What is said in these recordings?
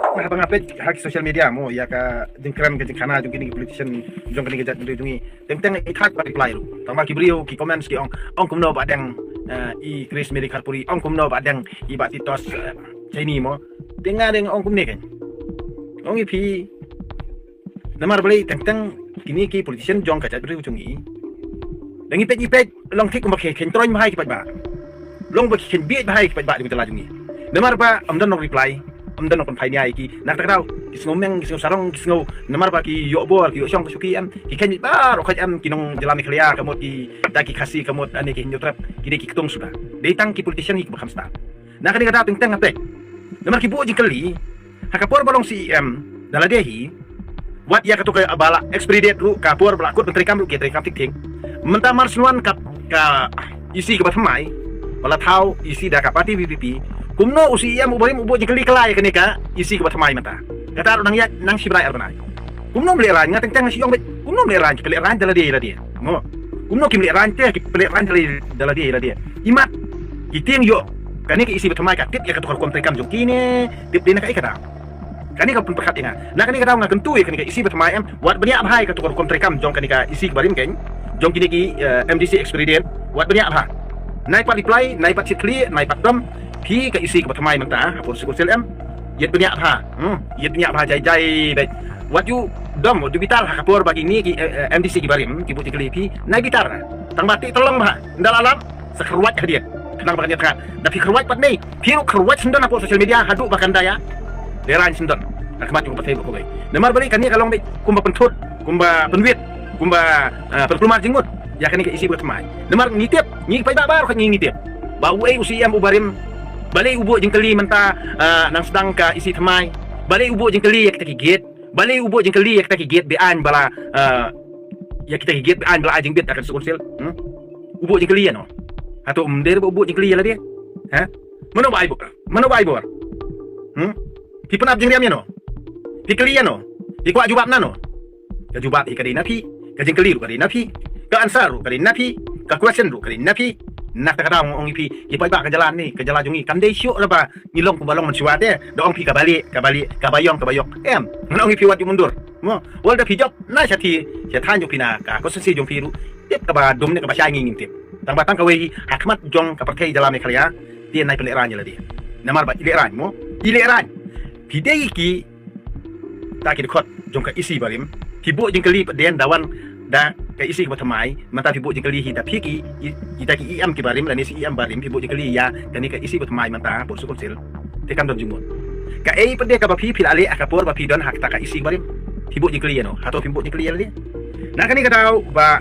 Nah, pangapit hak social media mo ya ka jengkran ke jengkana jung kini politician jung kini ke jat dungi tentang ikat pa reply ru tama ki brio ki comments ki ong kumno ba dang i Chris Medical Puri ong kumno ba dang i ba titos Chinese mo dengar deng ong kumne kan ong ipi namar beli tentang kini ki politician jong ka jat brio jungi dangi pet long tik ko ma ken troin ma hai ki ba long ba ken bi ba hai ki ba di tala jungi namar ba amdan no reply amdan kon phai nyai ki nak tak dau kisngo meng kisngo sarong kisngo namar ba ki yo bor ki yo syong suki am ki ken ba ro khaj am kinong jalami khlia kamot ki daki khasi kamot ane ki nyutrap ki ki ketung sudah detang ki politician ki bakam sta nak ni kata tentang apa namar ki bu jingkeli hakapor balong CM daladehi wat ya katu ka bala expedite ru kapor balakut menteri kam ru ki menteri kam tik menta marsnuan ka isi ke batmai bala thau isi da kapati VPP kumno usi ia mu barim ubo jengkeli kelai ke nika isi ke batmai mata kata nang ya nang sibrai arbanai kumno beli ran ngateng tang siong kumno beli ran keli ran dala dia mo kumno kim beli ran teh beli ran dala dia imat kiting yo kani ke isi batmai ka tip ya katukar kom tekam jong kini tip dina ka ikata kani ka pun perkat inga nah kani ka tahu ngakentu ya kani ka isi batmai am wat bani abhai katukar kom tekam jong kani ka isi barim ken jong kini ki MDC expedient wat bani abha naik pat reply naik pat clear naik pat domพี่กับอีซีกับทำไมมันตาผมสกุลเซลมยัดปัญญาผ้ายัดปัญญาผ้าใจแบบวัดยูดอมวัดยูบิตาร์ฮักปอร์บากินี่กี่MDCกี่บาริมกี่บุตรกลีพี่นายบิตาร์ตั้งบัตรตลงมาดัลอาลัมสักครวัดhadiah kenang bakan kan tapi kerwat pat nih piru kerwat sendon apa sosial media hadu bakan daya deran sendon kemat yung patay ko bay namar balik kan ni kalong bay kumba pentut kumba penwit kumba perkelumar jenggut ya kan ni ke isi buat mai namar ngitip ngi pay babar kan ngitip ba uai usiam ubarim balik ubo jengkeli menta nang sedang ka isi thamai balik ubo jengkeli ya kita gigit balik ubo jengkeli ya kita gigit bean bala ya kita gigit bean bala ajeng bet akan sukonsil ubo jengkeli ya no atau umder ubo jengkeli ya lah dia ha mana bai bor ti penap jeng diam ya no ti keli ya no ti kwa jubab na no ka jubab ikadi napi ka jengkeli ru kadi napi ka ansar ru kadi napi ka question ru kadi napi nak tak tahu orang ipi ipai bak ke jalan ni ke jalan jungi kan dei syuk apa nyilong ku balong mencuat dia dong pi ka balik ka bayong orang ipi wat mundur mo wal da pi job na syati syatan ju pina ka ko sensi jong pi ru tip ka ba dum ne ka ba syai ngin tip tang batang ka wei hakmat jong ka perkai jalan ni khalia dia nai pelek ran je lah dia namar ba ile ran mo ile ran pi dei ki ta ki khot jong ka isi barim pi bu jeng keli den dawan da ka isi ko thamai mata pibu jengkeli hi da phiki ita ki iam ki barim lani si iam barim pibu jengkeli ya kani ka isi ko thamai mata por sukul sel te kam don jumon ka ei pede ka ba phi phil ale aka por ba phi don hak ta ka isi barim pibu jengkeli ya no hato pibu jengkeli ya le na kani ka tahu ba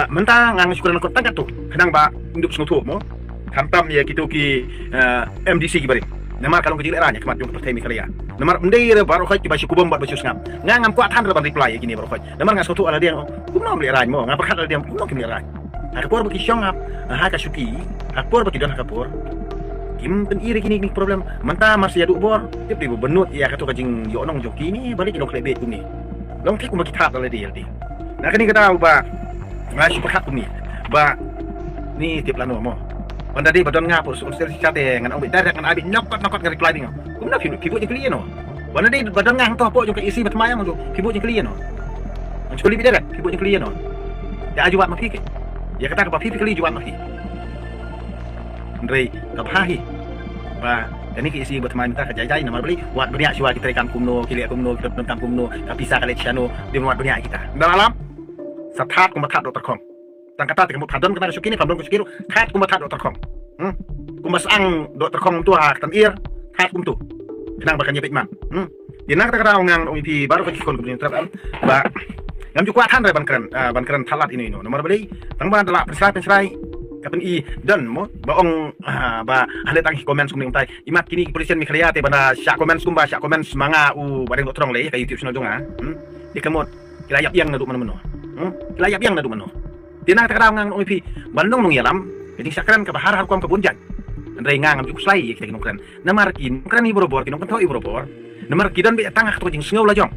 menta ngang syukuran ko tangkat tu kadang ba induk sungu mo kamtam ya kitu ki MDC ki barim namar kalong kecil eranya kemat jong pertemi kaliya namar ndai re baru khaj ba syukubom ba syus ngam ngam ko athan re ban reply gini baru khaj namar ngas sotu ala dia kumno beli erany mo ngam perkat ala dia kumno kim erany akapor bagi syong ngap ha ka syuki akapor bagi don akapor kim pen iri gini problem menta masih adu bor tip di benut ya katu kajing yo nong joki ni balik dong klebet ni long tik bagi tap ala dia nah kini kata ba ngas perkat ni ba ni tip lano mo Wanda di badon ngapur so sel chat ngan ong dar ngan abi nyokot ngan reply bingo kumna fibu jengkeli no wanda di badon ngang to po jong ka isi batmayang do fibu jengkeli no ang skuli bidara fibu jengkeli no ya ajuat ma fike ya kata ka fifi keli juat ma fi ndrei ka phahi ba ini ki isi batmay minta ka jai namar beli wat benia siwa kita rekam kumno kili kumno kita tentang kumno ka pisa ka lechano di wat benia kita dalam sathat kumatat.com tang kata kamu padon kena sukini padon kuskiru khat kumatat.com kumasang.com tu hak tan ir khat kum tu kenang bakanya pikman dinang kata kata ngang ong baru kikon kubin trap ba ngam ju kuat han re ban keren talat ini no nomor beli tang ban dalak pensrai kapen i dan mo ba ong ba hale tang komen sum ning tai imat kini polisian mi khliate bana sya komen sumba sya komen manga u bareng trong le ka YouTube channel donga ikamot kilayap yang na du mano kilayap yang na du mano Tinang tak ngang opi bandung nong yalam jadi sakran ka bahar har kom ka bunjan ndai ngang am slai kita kinokran namar kin kran ibro bor kinok tho ibro bor namar kidan be tangah to jing sngow la jong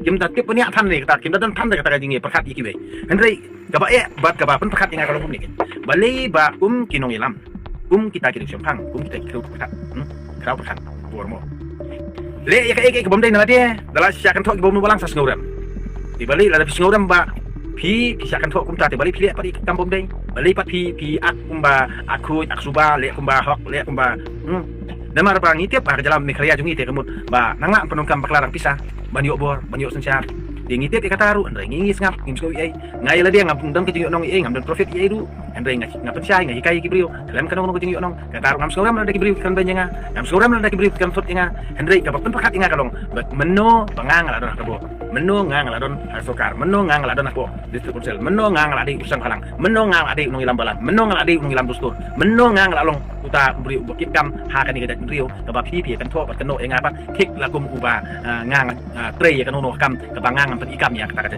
kim ta tip ni athan ni kita kim dan than ka ta jing perkat iki be ndai ka ba bat ka ba pen perkat inga kalau kum ni balai ba kinong yalam kita kiri sempang kita kiri perkat krau perkat bor mo le ya ka ke bom dai na dia dala sya kan thok bom nu balang sas ngauram di bali la pis ngauram ba pi sya kan thok kum ta di bali pi le pari kam bom dai bali pat pi ak kumba aku ak suba le kumba hok le kumba namar ba ngitiap ba jalam ni karya jungi te kemut ba nanga penungkam baklarang pisah banyo bor banyo sensyar dia ngitip ikataru andai ngingis ngap ngimsko ai ngai la dia ngap dam kejing nong ai ngam dan profit ai du andai ngap syai ngai kai kibrio kalam kan nong kejing nong kataru ngam skoram la kibrio kan banyanga ngam skoram la kibrio kan fot inga andai ka pen pakat inga kalong meno pangang la don kabo meno ngang la don sokar meno ngang la don ako district council meno ngang la di usang halang meno ngang adi nong ilam balan meno ngang adi nong ilam dustur meno ngang la long uta brio bukit kam ha kan ni gadat rio ka ba pi kan tho kan no enga pa kik la kum uba ngang tre kan no kam ka bangang pen ikam ya kata kata